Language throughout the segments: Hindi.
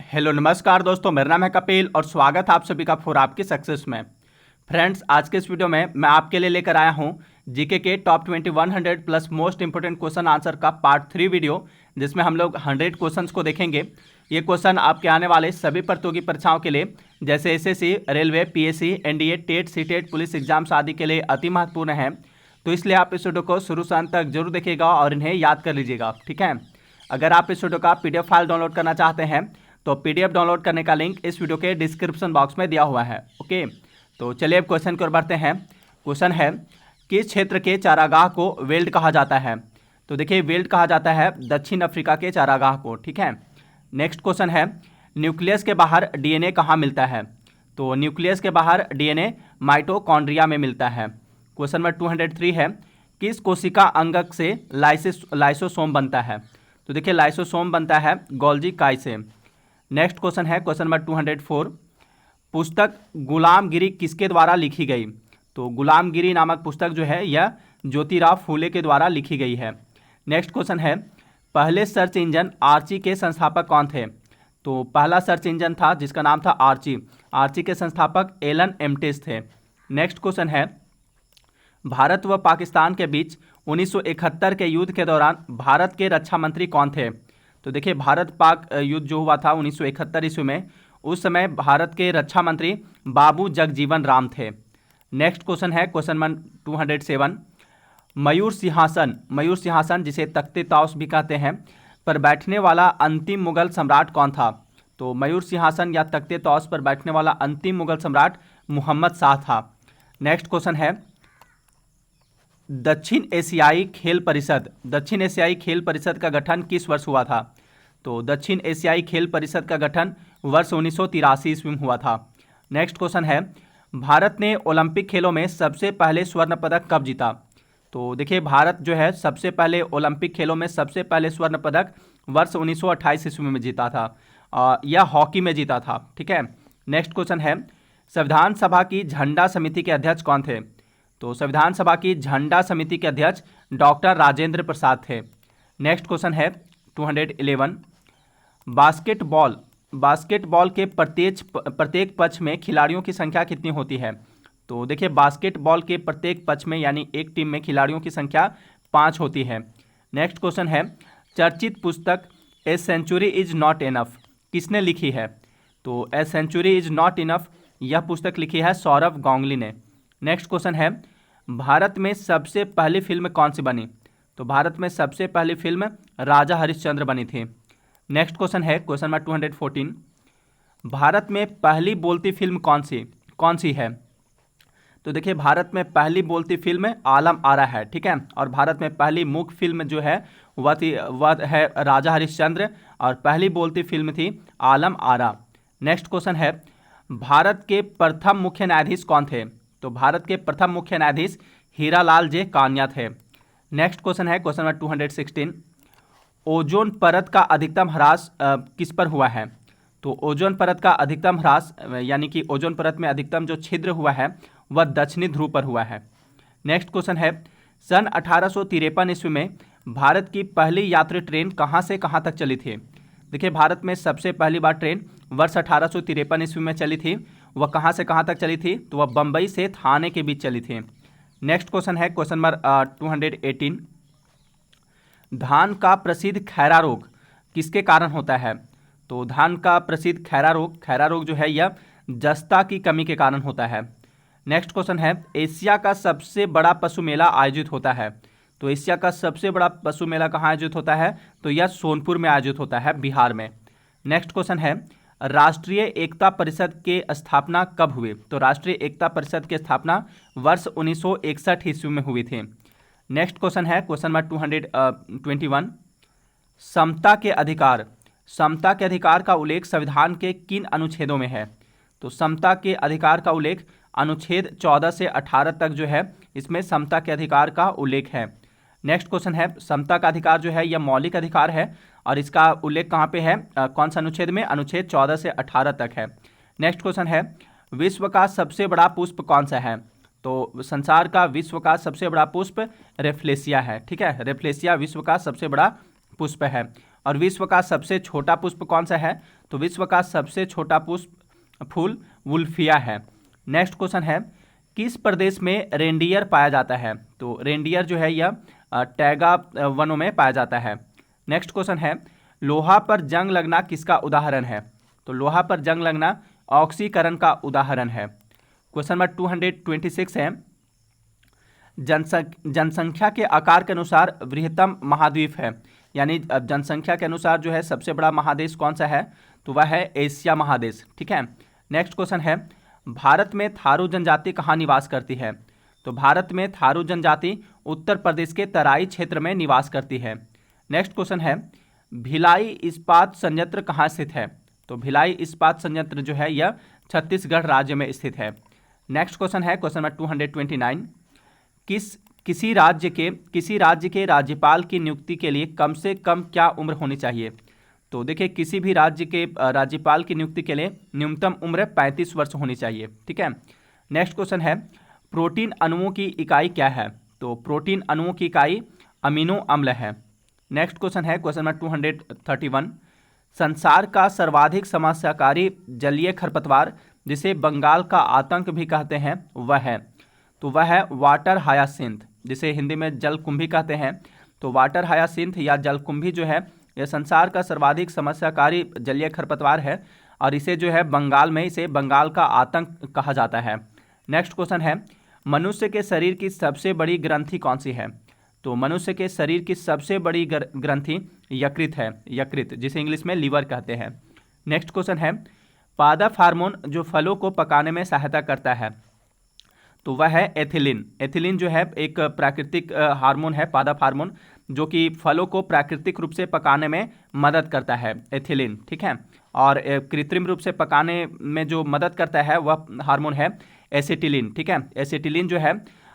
हेलो नमस्कार दोस्तों, मेरा नाम है कपिल और स्वागत है आप सभी का फॉर आपकी सक्सेस में। फ्रेंड्स, आज के इस वीडियो में मैं आपके लिए लेकर आया हूं जीके के top 2100 plus most important question answer का पार्ट 3 वीडियो, जिसमें हम लोग 100 क्वेश्चंस को देखेंगे। ये क्वेश्चन आपके आने वाले सभी प्रतियोगी परीक्षाओं के लिए जैसे SSC, railway, PSC, NDA, TET, CTET, police exams आदि के लिए अति महत्वपूर्ण है। तो इसलिए आप इस वीडियो को शुरू से अंत तक जरूर देखिएगा और इन्हें याद कर लीजिएगा, ठीक है। अगर आप इस वीडियो का पीडीएफ फाइल डाउनलोड करना चाहते हैं तो पीडीएफ डाउनलोड करने का लिंक इस वीडियो के डिस्क्रिप्शन बॉक्स में दिया हुआ है। ओके, तो चलिए अब क्वेश्चन की ओर बढ़ते हैं। क्वेश्चन है, किस क्षेत्र के चारागाह को वेल्ड कहा जाता है? तो देखिए, वेल्ड कहा जाता है दक्षिण अफ्रीका के चारागाह को, ठीक है। नेक्स्ट क्वेश्चन है, न्यूक्लियस के बाहर डीएनए कहाँ मिलता है? तो न्यूक्लियस के बाहर डीएनए माइटोकॉन्ड्रिया में मिलता है। क्वेश्चन नंबर 203 है, किस कोशिका अंगक से लाइसोसोम बनता है? तो देखिए, लाइसोसोम बनता है गोल्जी काई से। नेक्स्ट क्वेश्चन है क्वेश्चन नंबर 204, पुस्तक गुलामगिरी किसके द्वारा लिखी गई? तो गुलामगिरी नामक पुस्तक जो है यह ज्योतिराव फूले के द्वारा लिखी गई है। नेक्स्ट क्वेश्चन है, पहले सर्च इंजन आर्ची के संस्थापक कौन थे? तो पहला सर्च इंजन था जिसका नाम था आर्ची। आर्ची के संस्थापक एलन एम्टिस थे। नेक्स्ट क्वेश्चन है, भारत व पाकिस्तान के बीच 1971 के युद्ध के दौरान भारत के रक्षा मंत्री कौन थे? तो देखिए, भारत पाक युद्ध जो हुआ था 1971 ईस्वी में, उस समय भारत के रक्षा मंत्री बाबू जगजीवन राम थे। नेक्स्ट क्वेश्चन है क्वेश्चन नंबर 207, मयूर सिंहासन जिसे तख्ते ताउस भी कहते हैं, पर बैठने वाला अंतिम मुगल सम्राट कौन था? तो मयूर सिंहासन या तख्ते ताउस पर बैठने वाला अंतिम मुगल सम्राट मोहम्मद शाह था। नेक्स्ट क्वेश्चन है, दक्षिण एशियाई खेल परिषद का गठन किस वर्ष हुआ था? तो दक्षिण एशियाई खेल परिषद का गठन वर्ष 1983 ईस्वी में हुआ था। नेक्स्ट क्वेश्चन है, भारत ने ओलंपिक खेलों में सबसे पहले स्वर्ण पदक कब जीता? तो देखिए, भारत जो है सबसे पहले ओलंपिक खेलों में सबसे पहले स्वर्ण पदक वर्ष 1928 ईस्वी में जीता था। यह हॉकी में जीता था, ठीक है। नेक्स्ट क्वेश्चन है, संविधान सभा की झंडा समिति के अध्यक्ष कौन थे? तो संविधान सभा की झंडा समिति के अध्यक्ष डॉक्टर राजेंद्र प्रसाद थे। नेक्स्ट क्वेश्चन है 211, बास्केटबॉल के प्रत्येक पक्ष में खिलाड़ियों की संख्या कितनी होती है? तो देखिए, बास्केटबॉल के प्रत्येक पक्ष में यानी एक टीम में खिलाड़ियों की संख्या 5 होती है। नेक्स्ट क्वेश्चन है, चर्चित पुस्तक a century is not enough किसने लिखी है? तो a century is not enough यह पुस्तक लिखी है सौरभ गांगुली ने। नेक्स्ट क्वेश्चन है, भारत में सबसे पहली फिल्म कौन सी बनी? तो भारत में सबसे पहली फिल्म राजा हरिश्चंद्र बनी थी। नेक्स्ट क्वेश्चन है क्वेश्चन नंबर 214, भारत में पहली बोलती फिल्म कौन सी है? तो देखिए, भारत में पहली बोलती फिल्म आलम आरा है, ठीक है। और भारत में पहली मूक फिल्म जो है वह है राजा हरिश्चंद्र और पहली बोलती फिल्म थी आलम आरा। नेक्स्ट क्वेश्चन है, भारत के प्रथम मुख्य न्यायाधीश कौन थे? तो भारत के प्रथम मुख्य न्यायाधीश हीरालाल जे कान्या थे। नेक्स्ट क्वेश्चन है क्वेश्चन नंबर 216, ओजोन परत का अधिकतम ह्रास किस पर हुआ है? तो ओजोन परत का अधिकतम ह्रास यानी कि ओजोन परत में अधिकतम जो छिद्र हुआ है वह दक्षिणी ध्रुव पर हुआ है। नेक्स्ट क्वेश्चन है, सन 1853 ईस्वी में भारत की पहली यात्री ट्रेन कहाँ से कहाँ तक चली थी? देखिए, भारत में सबसे पहली बार ट्रेन वर्ष 1853 ईस्वी में चली थी। वह कहाँ से कहाँ तक चली थी? तो वह बम्बई से थाने के बीच चली थी। नेक्स्ट क्वेश्चन है क्वेश्चन नंबर 218, धान का प्रसिद्ध खैरा रोग किसके कारण होता है? तो धान का प्रसिद्ध खैरा रोग जो है यह जस्ता की कमी के कारण होता है। नेक्स्ट क्वेश्चन है, एशिया का सबसे बड़ा पशु मेला आयोजित होता है। तो एशिया का सबसे बड़ा पशु मेला कहाँ आयोजित होता है? तो यह सोनपुर में आयोजित होता है, बिहार में। नेक्स्ट क्वेश्चन है, राष्ट्रीय एकता परिषद के स्थापना कब हुई? तो राष्ट्रीय एकता परिषद की स्थापना वर्ष 1961 ईस्वी में हुई थी। नेक्स्ट क्वेश्चन है क्वेश्चन नंबर 221, समता के अधिकार का उल्लेख संविधान के किन अनुच्छेदों में है? तो समता के अधिकार का उल्लेख अनुच्छेद 14 से 18 तक जो है इसमें समता के अधिकार का उल्लेख है। नेक्स्ट क्वेश्चन है, समता का अधिकार जो है यह मौलिक अधिकार है और इसका उल्लेख कहाँ पे है, कौन सा अनुच्छेद में? अनुच्छेद 14 से 18 तक है। नेक्स्ट क्वेश्चन है, विश्व का सबसे बड़ा पुष्प कौन सा है? तो संसार का विश्व का सबसे बड़ा पुष्प रेफ्लेसिया है, ठीक है। रेफ्लेसिया विश्व का सबसे बड़ा पुष्प है। और विश्व का सबसे छोटा पुष्प कौन सा है? तो विश्व का सबसे छोटा पुष्प फूल वुल्फिया है। नेक्स्ट क्वेश्चन है, किस प्रदेश में रेंडियर पाया जाता है? तो रेंडियर जो है यह टैगा वनों में पाया जाता है। नेक्स्ट क्वेश्चन है, लोहा पर जंग लगना किसका उदाहरण है? तो लोहा पर जंग लगना ऑक्सीकरण का उदाहरण है। क्वेश्चन नंबर 226 है, जनसंख्या के आकार के अनुसार बृहत्तम महाद्वीप है, यानी जनसंख्या के अनुसार जो है सबसे बड़ा महादेश कौन सा है? तो वह है एशिया महादेश। ठीक है। नेक्स्ट क्वेश्चन है, भारत में थारू जनजाति कहाँ निवास करती है? तो भारत में थारू जनजाति उत्तर प्रदेश के तराई क्षेत्र में निवास करती है। नेक्स्ट क्वेश्चन है, भिलाई इस्पात संयंत्र कहाँ स्थित है? तो भिलाई इस्पात संयंत्र जो है यह छत्तीसगढ़ राज्य में स्थित है। नेक्स्ट क्वेश्चन है, क्वेश्चन नंबर 229, किसी राज्य के राज्यपाल की नियुक्ति के लिए कम से कम क्या उम्र होनी चाहिए? तो देखिए, किसी भी राज्य के राज्यपाल की नियुक्ति के लिए न्यूनतम उम्र 35 वर्ष होनी चाहिए। ठीक है। नेक्स्ट क्वेश्चन है, प्रोटीन अणुओं की इकाई क्या है? तो प्रोटीन अणुओं की इकाई अमीनो अम्ल है। नेक्स्ट क्वेश्चन है, क्वेश्चन नंबर 231, संसार का सर्वाधिक समस्याकारी जलीय खरपतवार जिसे बंगाल का आतंक भी कहते हैं वह है? तो वह है वाटर हायासिंथ, जिसे हिंदी में जलकुंभी कहते हैं। तो वाटर हायासिंथ या जलकुंभी जो है यह संसार का सर्वाधिक समस्याकारी जलीय खरपतवार है और इसे जो है बंगाल में इसे बंगाल का आतंक कहा जाता है। नेक्स्ट क्वेश्चन है, मनुष्य के शरीर की सबसे बड़ी ग्रंथि कौन सी है? तो मनुष्य के शरीर की सबसे बड़ी ग्रंथि यकृत है, यकृत, जिसे इंग्लिश में लीवर कहते हैं। नेक्स्ट क्वेश्चन है, पादप हार्मोन जो फलों को पकाने में सहायता करता है, तो वह है एथिलीन। एथिलीन जो है एक प्राकृतिक हार्मोन है, पादप हार्मोन, जो कि फलों को प्राकृतिक रूप से पकाने में मदद करता है, एथिलीन। ठीक है। और कृत्रिम रूप से पकाने में जो मदद करता है वह हार्मोन है एसिटिलीन। ठीक है। एसिटिलीन जो है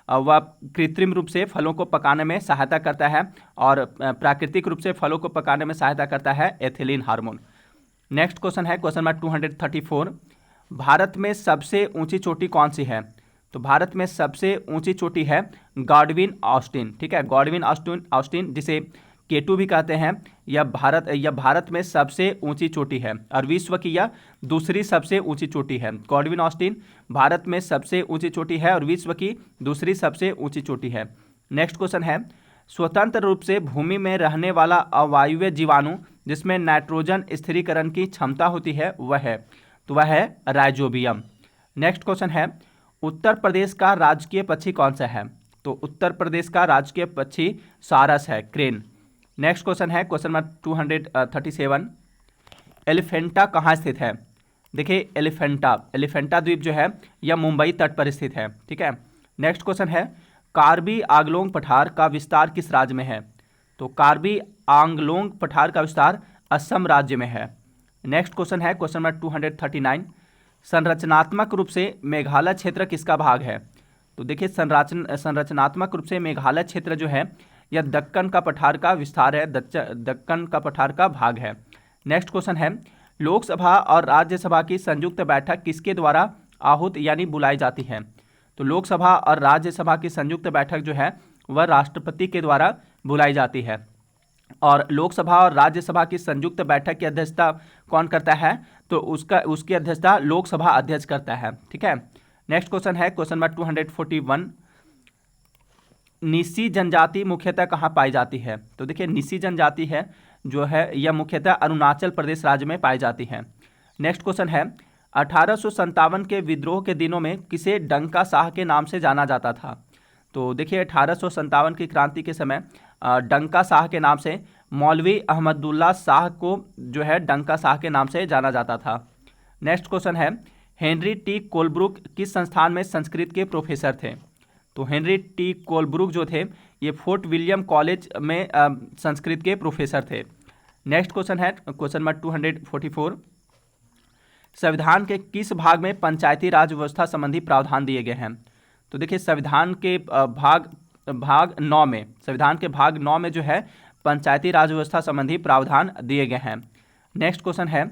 वह कृत्रिम रूप से फलों को पकाने में सहायता करता है और प्राकृतिक रूप से फलों को पकाने में सहायता करता है एथिलीन हार्मोन। नेक्स्ट क्वेश्चन है, क्वेश्चन नंबर 234, भारत में सबसे ऊंची चोटी कौन सी है? तो भारत में सबसे ऊंची चोटी है गॉडविन ऑस्टिन। ठीक है, गॉडविन ऑस्टिन जिसे केटू भी कहते हैं, यह भारत में सबसे ऊंची चोटी है और विश्व की यह दूसरी सबसे ऊंची चोटी है। गॉडविन ऑस्टिन भारत में सबसे ऊंची चोटी है और विश्व की दूसरी सबसे ऊंची चोटी है। नेक्स्ट क्वेश्चन है, स्वतंत्र रूप से भूमि में रहने वाला अवायवीय जीवाणु जिसमें नाइट्रोजन स्थिरीकरण की क्षमता होती है वह है? तो वह है राइजोबियम। नेक्स्ट क्वेश्चन है, उत्तर प्रदेश का राजकीय पक्षी कौन सा है? तो उत्तर प्रदेश का राजकीय पक्षी सारस है, क्रेन। नेक्स्ट क्वेश्चन है, क्वेश्चन नंबर 237, एलिफेंटा कहाँ स्थित है? देखिए, एलिफेंटा द्वीप जो है यह मुंबई तट पर स्थित है। ठीक है। नेक्स्ट क्वेश्चन है, कार्बी आंगलोंग पठार का विस्तार किस राज्य में है? तो कार्बी आंगलोंग पठार का विस्तार असम राज्य में है। नेक्स्ट क्वेश्चन है, क्वेश्चन नंबर 239, संरचनात्मक रूप से मेघालय क्षेत्र किसका भाग है? तो देखिए, संरचनात्मक रूप से मेघालय क्षेत्र जो है यह दक्कन का पठार का विस्तार है, दक्कन का पठार का भाग है। नेक्स्ट क्वेश्चन है, लोकसभा और राज्यसभा की संयुक्त बैठक किसके द्वारा आहूत यानी बुलाई जाती है? तो लोकसभा और राज्यसभा की संयुक्त बैठक जो है वह राष्ट्रपति के द्वारा बुलाई जाती है और लोकसभा और राज्यसभा की संयुक्त बैठक की अध्यक्षता कौन करता है? तो उसकी अध्यक्षता लोकसभा अध्यक्ष करता है। ठीक है। नेक्स्ट क्वेश्चन है, क्वेश्चन नंबर 241, निसी जनजाति मुख्यतः कहाँ पाई जाती है? तो देखिए, निसी जनजाति है जो है यह मुख्यतः अरुणाचल प्रदेश राज्य में पाई जाती है। नेक्स्ट क्वेश्चन है, 1857 के विद्रोह के दिनों में किसे डंका शाह के नाम से जाना जाता था? तो देखिए, 1857 की क्रांति के समय डंका शाह के नाम से मौलवी अहमदुल्ला शाह को जो है डंका शाह के नाम से जाना जाता था। नेक्स्ट क्वेश्चन है, हेनरी टी कोलब्रुक किस संस्थान में संस्कृत के प्रोफेसर थे? तो हेनरी टी कोलब्रुक जो थे ये फोर्ट विलियम कॉलेज में संस्कृत के प्रोफेसर थे। नेक्स्ट क्वेश्चन है, क्वेश्चन नंबर 244, संविधान के किस भाग में पंचायती राज व्यवस्था संबंधी प्रावधान दिए गए हैं? तो देखिए, संविधान के भाग 9 में, संविधान के भाग 9 में जो है पंचायती राज व्यवस्था संबंधी प्रावधान दिए गए हैं। नेक्स्ट क्वेश्चन है,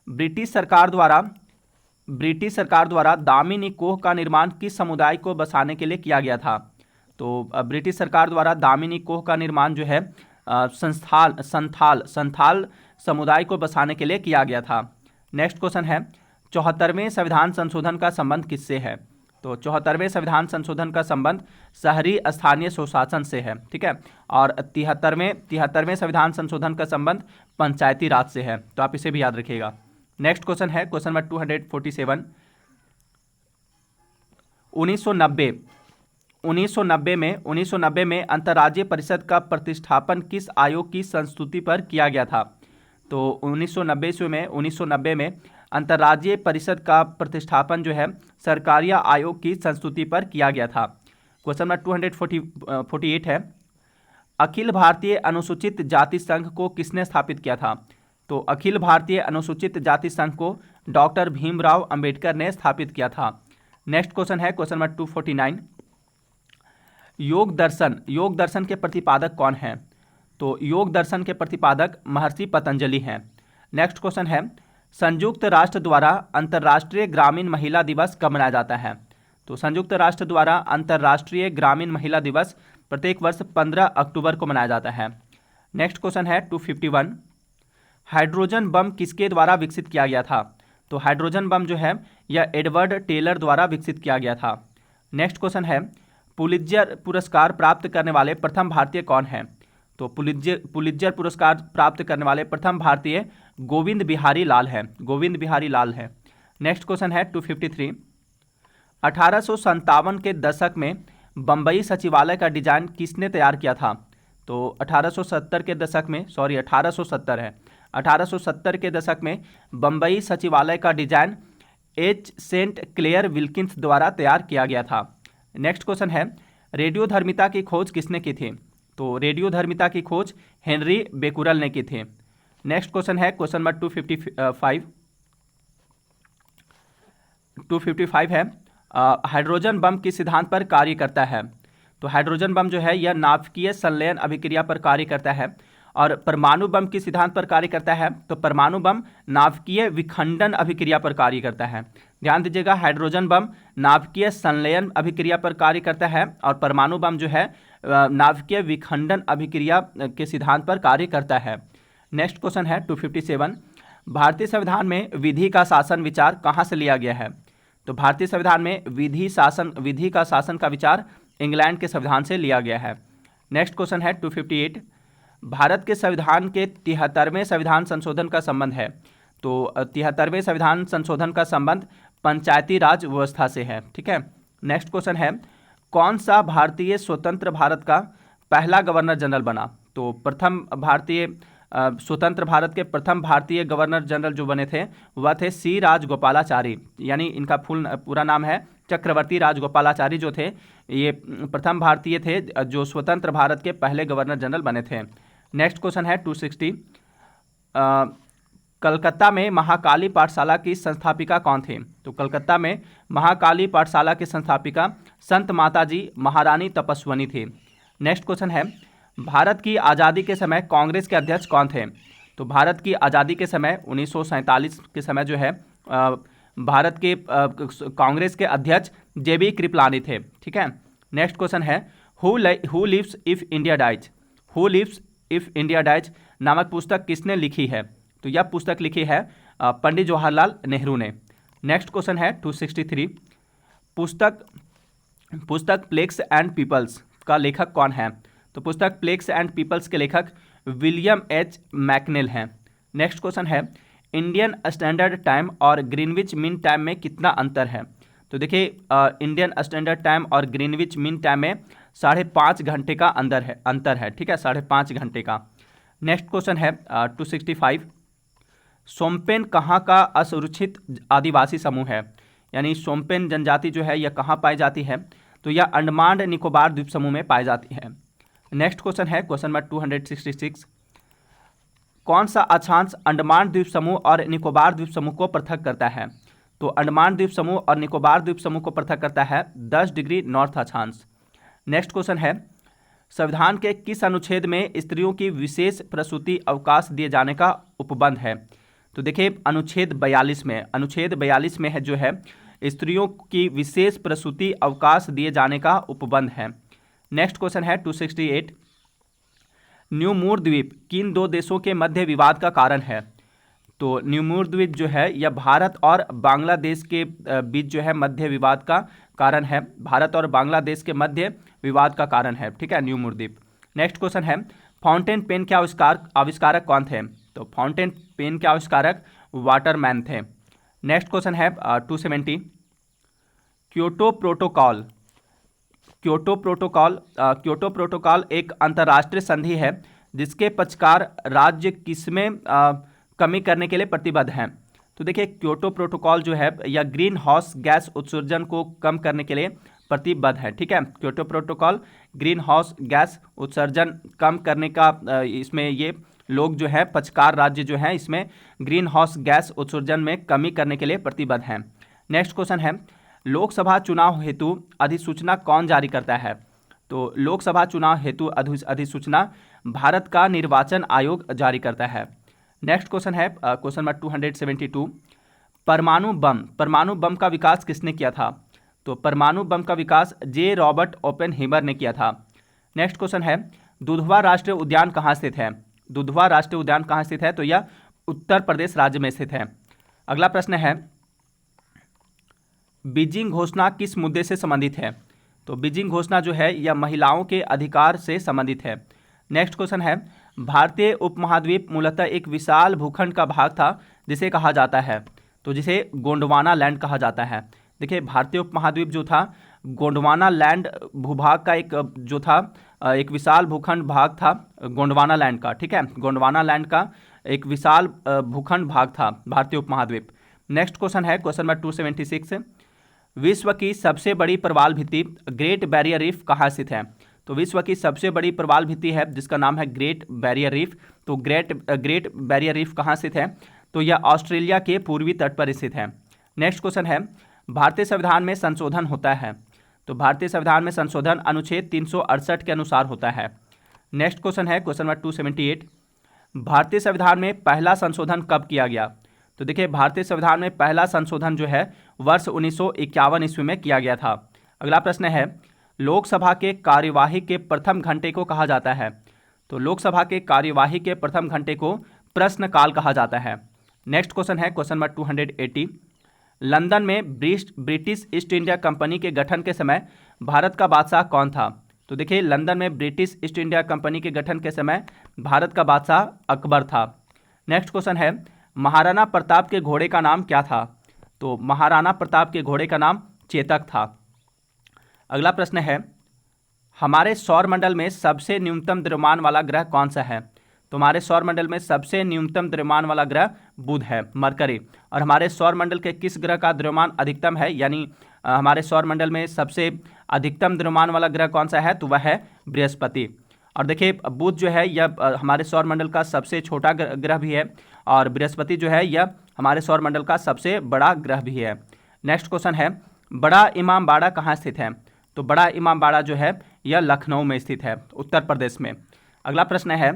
ब्रिटिश सरकार द्वारा दामिनी कोह का निर्माण किस समुदाय को बसाने के लिए किया गया था? तो ब्रिटिश सरकार द्वारा दामिनी कोह का निर्माण जो है संथाल समुदाय को बसाने के लिए किया गया था। नेक्स्ट क्वेश्चन है 74वें संविधान संशोधन का संबंध किससे है? तो 74वें संविधान संशोधन का संबंध शहरी स्थानीय स्वशासन से है, ठीक है। और 73वें संविधान संशोधन का संबंध पंचायती राज से है, तो आप इसे भी याद रखिएगा। नेक्स्ट क्वेश्चन है क्वेश्चन नंबर 247। 1990 में अंतर्राज्यीय परिषद का प्रतिष्ठापन किस आयोग की संस्तुति पर किया गया था? तो 1990 में अंतर्राज्यीय परिषद का प्रतिष्ठापन जो है सरकारिया आयोग की संस्तुति पर किया गया था। क्वेश्चन नंबर 248 है अखिल भारतीय अनुसूचित जाति संघ को किसने स्थापित किया था? तो अखिल भारतीय अनुसूचित जाति संघ को डॉक्टर भीमराव अंबेडकर ने स्थापित किया था। नेक्स्ट क्वेश्चन है क्वेश्चन नंबर 249। योग दर्शन के प्रतिपादक कौन है? तो योग दर्शन के प्रतिपादक महर्षि पतंजलि हैं। नेक्स्ट क्वेश्चन है संयुक्त राष्ट्र द्वारा अंतर्राष्ट्रीय ग्रामीण महिला दिवस कब मनाया जाता है? तो संयुक्त राष्ट्र द्वारा अंतर्राष्ट्रीय ग्रामीण महिला दिवस प्रत्येक वर्ष 15 अक्टूबर को मनाया जाता है। नेक्स्ट क्वेश्चन है 251। हाइड्रोजन बम किसके द्वारा विकसित किया गया था? तो हाइड्रोजन बम जो है यह एडवर्ड टेलर द्वारा विकसित किया गया था। नेक्स्ट क्वेश्चन है पुलित्जर पुरस्कार प्राप्त करने वाले प्रथम भारतीय कौन है? तो पुलित्जर पुरस्कार प्राप्त करने वाले प्रथम भारतीय गोविंद बिहारी लाल है। नेक्स्ट क्वेश्चन है 253। 1857 के दशक में बम्बई सचिवालय का डिजाइन किसने तैयार किया था? तो 1870 के दशक में बम्बई सचिवालय का design H St Clair Wilkins द्वारा तैयार किया गया था। नेक्स्ट क्वेश्चन है रेडियोधर्मिता की खोज किसने की थी? तो रेडियोधर्मिता की खोज हेनरी बेकुरल ने की थी। नेक्स्ट क्वेश्चन है क्वेश्चन नंबर 255 है हाइड्रोजन बम किस सिद्धांत पर कार्य करता है? तो हाइड्रोजन बम जो है यह नाभिकीय संलयन अभिक्रिया पर कार्य करता है। और परमाणु बम किस सिद्धांत पर कार्य करता है? तो परमाणु बम नाभिकीय विखंडन अभिक्रिया पर कार्य करता है। ध्यान दीजिएगा हाइड्रोजन बम नाभिकीय संलयन अभिक्रिया पर कार्य करता है और परमाणु बम जो है नाभिकीय विखंडन अभिक्रिया के सिद्धांत पर कार्य करता है। नेक्स्ट क्वेश्चन है 257। भारतीय संविधान में विधि का शासन विचार कहाँ से लिया गया है? तो भारतीय संविधान में विधि का शासन का विचार इंग्लैंड के संविधान से लिया गया है। नेक्स्ट क्वेश्चन है 258। भारत के संविधान के 73वें संविधान संशोधन का संबंध है? तो 73वें संविधान संशोधन का संबंध पंचायती राज व्यवस्था से है, ठीक है। नेक्स्ट क्वेश्चन है कौन सा भारतीय स्वतंत्र भारत का पहला गवर्नर जनरल बना? तो स्वतंत्र भारत के प्रथम भारतीय गवर्नर जनरल जो बने थे वह थे सी राजगोपालाचारी, यानी इनका पूरा नाम है चक्रवर्ती राजगोपालाचारी जो थे ये प्रथम भारतीय थे जो स्वतंत्र भारत के पहले गवर्नर जनरल बने थे। नेक्स्ट क्वेश्चन है 260। कलकत्ता में महाकाली पाठशाला की संस्थापिका कौन थे? तो कलकत्ता में महाकाली पाठशाला की संस्थापिका संत माताजी महारानी तपस्वनी थी। नेक्स्ट क्वेश्चन है भारत की आज़ादी के समय कांग्रेस के अध्यक्ष कौन थे? तो भारत की आज़ादी के समय 1947 के समय जो है भारत के कांग्रेस के अध्यक्ष जेबी कृपलानी थे, ठीक है। नेक्स्ट क्वेश्चन है who lives if India dies? Who lives if India dies नामक पुस्तक किसने लिखी है? तो यह पुस्तक लिखी है पंडित जवाहरलाल नेहरू ने। नेक्स्ट क्वेश्चन है 263। पुस्तक प्लेग्स एंड पीपल्स का लेखक कौन है? तो पुस्तक प्लेग्स एंड पीपल्स के लेखक विलियम एच मैकनेल हैं। नेक्स्ट क्वेश्चन है इंडियन स्टैंडर्ड टाइम और ग्रीनविच मीन टाइम में कितना अंतर है? तो देखिए इंडियन स्टैंडर्ड टाइम और ग्रीनविच मीन टाइम में 5.5 घंटे का अंतर है, ठीक है, 5.5 घंटे का। नेक्स्ट क्वेश्चन है 265। सोमपेन कहाँ का असुरक्षित आदिवासी समूह है? यानी सोमपेन जनजाति जो है यह कहाँ पाई जाती है? तो यह अंडमान निकोबार द्वीप समूह में पाई जाती है। नेक्स्ट क्वेश्चन है क्वेश्चन नंबर 266। कौन सा अक्षांश अंडमान द्वीप समूह और निकोबार द्वीप समूह को पृथक करता है? तो अंडमान द्वीप समूह और निकोबार द्वीप समूह को पृथक करता है 10 डिग्री नॉर्थ अक्षांश। नेक्स्ट क्वेश्चन है संविधान के किस अनुच्छेद में स्त्रियों की विशेष प्रसूति अवकाश दिए जाने का उपबंध है? तो देखिए अनुच्छेद 42 में है जो है स्त्रियों की विशेष प्रसूति अवकाश दिए जाने का उपबंध है। नेक्स्ट क्वेश्चन है 268। न्यू मूर द्वीप किन दो देशों के मध्य विवाद का कारण है? तो न्यूमूर द्वीप जो है यह भारत और बांग्लादेश के बीच जो है मध्य विवाद का कारण है। भारत और बांग्लादेश के मध्य विवाद का कारण है, ठीक है, न्यूमूर द्वीप। नेक्स्ट क्वेश्चन है, फाउंटेन पेन के आविष्कारक कौन थे? तो फाउंटेन पेन के आविष्कारक वाटरमैन थे। नेक्स्ट क्वेश्चन है 270, क्योटो प्रोटोकॉल। क्योटो प्रोटोकॉल एक अंतर्राष्ट्रीय संधि है जिसके पक्षकार राज्य किसमें कमी करने के लिए प्रतिबद्ध हैं? तो देखिए, क्योटो प्रोटोकॉल जो है यह ग्रीन हाउस गैस उत्सर्जन को कम करने के लिए प्रतिबद्ध है, ठीक है। Kyoto protocol green house gas उत्सर्जन कम करने का इसमें ये लोग जो है पक्षकार राज्य जो है इसमें ग्रीन हाउस गैस उत्सर्जन में कमी करने के लिए प्रतिबद्ध हैं। नेक्स्ट क्वेश्चन है, लोकसभा चुनाव हेतु अधिसूचना कौन जारी करता है? तो लोकसभा चुनाव हेतु अधिसूचना भारत का निर्वाचन आयोग जारी करता है। नेक्स्ट क्वेश्चन है क्वेश्चन नंबर 272, परमाणु बम का विकास किसने किया था? तो परमाणु बम का विकास जे रॉबर्ट ओपेनहीमर ने किया था। नेक्स्ट क्वेश्चन है, दुधवा राष्ट्रीय उद्यान कहाँ स्थित है? दुधवा राष्ट्रीय उद्यान कहाँ स्थित है? तो यह उत्तर प्रदेश राज्य में स्थित है। अगला प्रश्न है, बीजिंग घोषणा किस मुद्दे से संबंधित है? तो बीजिंग घोषणा जो है यह महिलाओं के अधिकार से संबंधित है। नेक्स्ट क्वेश्चन है, भारतीय उपमहाद्वीप मूलतः एक विशाल भूखंड का भाग था जिसे कहा जाता है, तो जिसे गोंडवाना लैंड कहा जाता है। देखिए, भारतीय उपमहाद्वीप जो था गोंडवाना लैंड भूभाग का एक जो था एक विशाल भूखंड भाग था गोंडवाना लैंड का, ठीक है, गोंडवाना लैंड का एक विशाल भूखंड भाग था भारतीय उपमहाद्वीप। नेक्स्ट क्वेश्चन है क्वेश्चन नंबर 276, विश्व की सबसे बड़ी प्रवाल भित्ति ग्रेट बैरियर रीफ कहाँ स्थित है? तो विश्व की सबसे बड़ी प्रवाल भित्ति है जिसका नाम है ग्रेट बैरियर रीफ। तो ग्रेट बैरियर रीफ कहाँ स्थित है? तो यह ऑस्ट्रेलिया के पूर्वी तट पर स्थित है। नेक्स्ट क्वेश्चन है, भारतीय संविधान में संशोधन होता है? तो भारतीय संविधान में संशोधन अनुच्छेद 368 के अनुसार होता है। नेक्स्ट क्वेश्चन है क्वेश्चन नंबर 278, भारतीय संविधान में पहला संशोधन कब किया गया? तो देखिए, भारतीय संविधान में पहला संशोधन जो है वर्ष 1951 ईस्वी में किया गया था। अगला प्रश्न है, लोकसभा के कार्यवाही के प्रथम घंटे को कहा जाता है? तो लोकसभा के कार्यवाही के प्रथम घंटे को प्रश्नकाल कहा जाता है। नेक्स्ट क्वेश्चन है क्वेश्चन नंबर 280, लंदन में ब्रिटिश ईस्ट इंडिया कंपनी के गठन के समय भारत का बादशाह कौन था? तो देखिए, लंदन में ब्रिटिश ईस्ट इंडिया कंपनी के गठन के समय भारत का बादशाह अकबर था। नेक्स्ट क्वेश्चन है, महाराणा प्रताप के घोड़े का नाम क्या था? तो महाराणा प्रताप के घोड़े का नाम चेतक था। अगला प्रश्न है, हमारे सौरमंडल में सबसे न्यूनतम द्रव्यमान वाला ग्रह कौन सा है? तो हमारे सौरमंडल में सबसे न्यूनतम द्रव्यमान वाला ग्रह बुध है, मरकरी। और हमारे सौरमंडल के किस ग्रह का द्रव्यमान अधिकतम है, यानी हमारे सौरमंडल में सबसे अधिकतम द्रव्यमान वाला ग्रह कौन सा है? तो वह है बृहस्पति। और देखिए, बुध जो है यह हमारे सौरमंडल का सबसे छोटा ग्रह भी है और बृहस्पति जो है यह हमारे सौरमंडल का सबसे बड़ा ग्रह भी है। नेक्स्ट क्वेश्चन है, बड़ा इमामबाड़ा कहाँ स्थित है? तो बड़ा इमामबाड़ा जो है यह लखनऊ में स्थित है, उत्तर प्रदेश में। अगला प्रश्न है,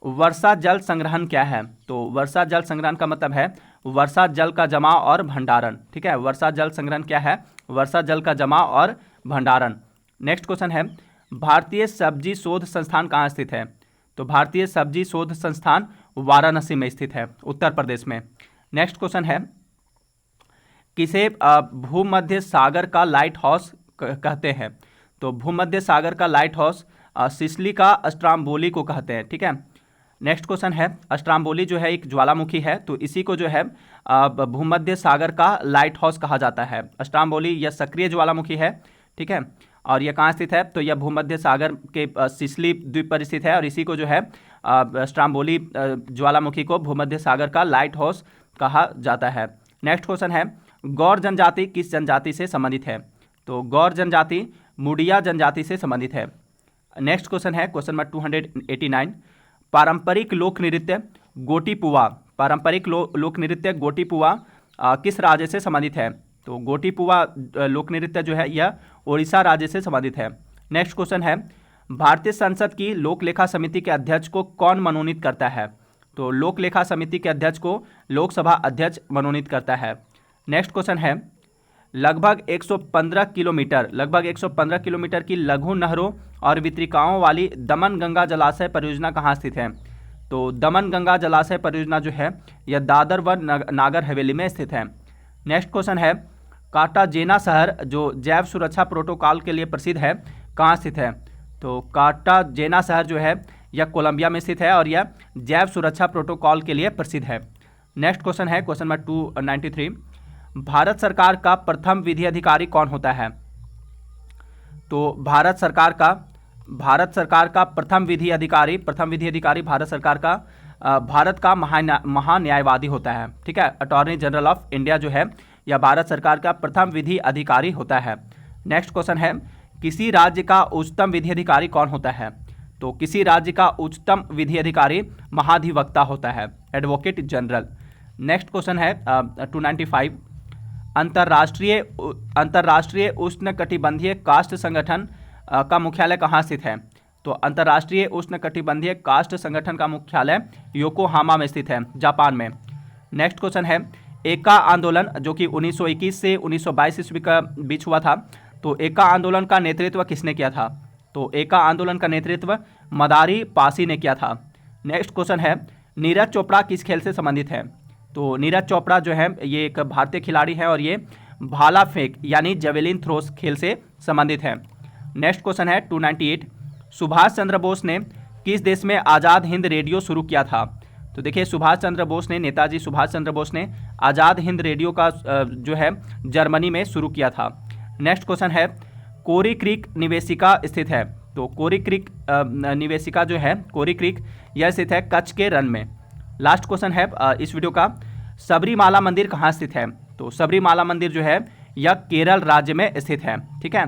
वर्षा जल संग्रहण क्या है? तो वर्षा जल संग्रहण का मतलब है वर्षा जल का जमाव और भंडारण, ठीक है। वर्षा जल संग्रहण क्या है? वर्षा जल का जमाव और भंडारण। नेक्स्ट क्वेश्चन है, भारतीय सब्जी शोध संस्थान कहाँ स्थित है? तो भारतीय सब्जी शोध संस्थान वाराणसी में स्थित है, उत्तर प्रदेश में। नेक्स्ट क्वेश्चन है, किसे भूमध्य सागर का लाइट हाउस कहते हैं? तो भूमध्य सागर का लाइट हाउस सिसिली का अस्ट्राम्बोली को कहते हैं, ठीक है। नेक्स्ट क्वेश्चन है, अस्ट्राम्बोली जो है एक ज्वालामुखी है, तो इसी को जो है भूमध्य सागर का लाइट हाउस कहा जाता है। अस्ट्राम्बोली यह सक्रिय ज्वालामुखी है, ठीक है, और यह कहाँ स्थित है? तो यह भूमध्य सागर के सिसिली द्वीप पर स्थित है और इसी को जो है अस्ट्राम्बोली ज्वालामुखी को भूमध्य सागर का लाइट हाउस कहा जाता है। नेक्स्ट क्वेश्चन है, गौर जनजाति किस जनजाति से संबंधित है? तो गौर जनजाति मुड़िया जनजाति से संबंधित है। नेक्स्ट क्वेश्चन है क्वेश्चन नंबर 289, पारंपरिक लोक नृत्य गोटीपुआ, पारंपरिक लोक नृत्य गोटीपुआ किस राज्य से संबंधित है? तो गोटीपुआ लोक नृत्य जो है यह ओडिशा राज्य से संबंधित है। नेक्स्ट क्वेश्चन है, भारतीय संसद की लोक लेखा समिति के अध्यक्ष को कौन मनोनीत करता है? तो लोक लेखा समिति के अध्यक्ष को लोकसभा अध्यक्ष मनोनीत करता है। नेक्स्ट क्वेश्चन है, लगभग 115 किलोमीटर की लघु नहरों और वितरिकाओं वाली दमन गंगा जलाशय परियोजना कहाँ स्थित है? तो दमन गंगा जलाशय परियोजना जो है यह दादर व नागर हवेली में स्थित है। नेक्स्ट क्वेश्चन है, कार्टाजेना शहर जो जैव सुरक्षा प्रोटोकॉल के लिए प्रसिद्ध है कहाँ स्थित है? तो कार्टाजेना शहर जो है यह कोलंबिया में स्थित है और यह जैव सुरक्षा प्रोटोकॉल के लिए प्रसिद्ध है। नेक्स्ट क्वेश्चन है क्वेश्चन नंबर 293, भारत सरकार का प्रथम विधि अधिकारी कौन होता है? तो भारत सरकार का प्रथम विधि अधिकारी भारत सरकार का भारत का महान्यायवादी होता है। ठीक है, अटॉर्नी जनरल ऑफ इंडिया जो है यह भारत सरकार का प्रथम विधि अधिकारी होता है। नेक्स्ट क्वेश्चन है, किसी राज्य का उच्चतम विधि अधिकारी कौन होता है? तो किसी राज्य का उच्चतम विधि अधिकारी महाधिवक्ता होता है, एडवोकेट जनरल। नेक्स्ट क्वेश्चन है 295, अंतर्राष्ट्रीय उष्णकटिबंधीय काष्ठ संगठन का मुख्यालय कहाँ स्थित है? तो अंतर्राष्ट्रीय उष्णकटिबंधीय काष्ठ संगठन का मुख्यालय योकोहामा में स्थित है, जापान में। नेक्स्ट क्वेश्चन है, एका आंदोलन जो कि 1921 से 1922 ईस्वी का बीच हुआ था, तो एका आंदोलन का नेतृत्व किसने किया था? तो एका आंदोलन का नेतृत्व मदारी पासी ने किया था। नेक्स्ट क्वेश्चन है, नीरज चोपड़ा किस खेल से संबंधित है? तो नीरज चोपड़ा जो है ये एक भारतीय खिलाड़ी है और ये भाला फेंक यानी जेवेलिन थ्रोस खेल से संबंधित है। नेक्स्ट क्वेश्चन है 298, सुभाष चंद्र बोस ने किस देश में आज़ाद हिंद रेडियो शुरू किया था? तो देखिए नेताजी सुभाष चंद्र बोस ने आज़ाद हिंद रेडियो का जो है जर्मनी में शुरू किया था। नेक्स्ट क्वेश्चन है, कोरी क्रीक निवेशिका स्थित है? तो कोरी क्रीक निवेशिका जो है कोरी क्रीक यह स्थित है कच्छ के रन में। लास्ट क्वेश्चन है इस वीडियो का, सबरीमाला मंदिर कहाँ स्थित है? तो सबरीमाला मंदिर जो है यह केरल राज्य में स्थित है। ठीक है।